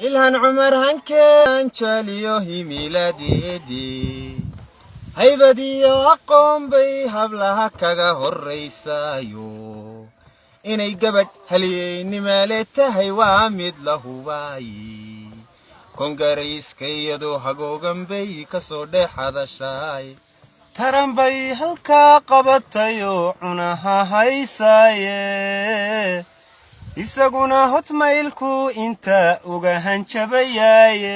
إلهان عمر هنكن شاليو هي ميلادي هاي بدي أقوم بي هبلها كاغا هوريسايو إني قبل هلي نمالته هاي وامد له باي كونغريس كيدو هاغوغن بي كسودي حدا شاي تران بي هلكا قبطيو عناها هايساي isaguna hotmailku inta uga hanjabayaaye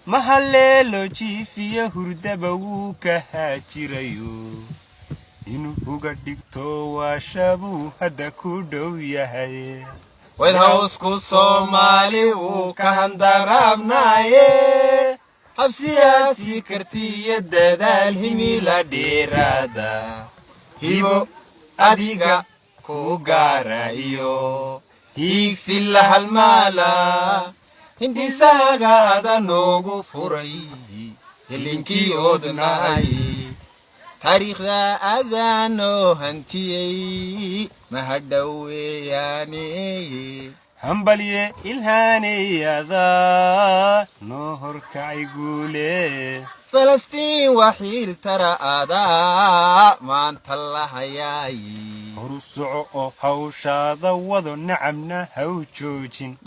mahaleelo jiifiya hurdaba wuu ka haajirayo inuu uga dhigto waashabuu hadda ku dhow yahay weelhawsku soomaali wuu ka handaraabnaaye habsiyaasi kartiya dadaal himila dheeraada hibo adiga kugarayo higsila halmala hindisaga adanogu furay helinkii odnay taariikhda adano hantiyay mahadhaweeyane hambaliye ilhaaneyada noo horkacay guule فلسطين وحيل ترى أدا ما أنت الله ياي رسع هوشا ذوذ نعمنا هوجوجين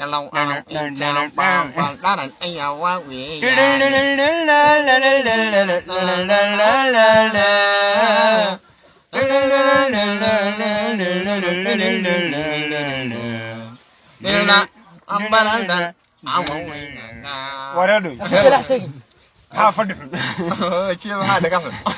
حافظ شو هذا قفل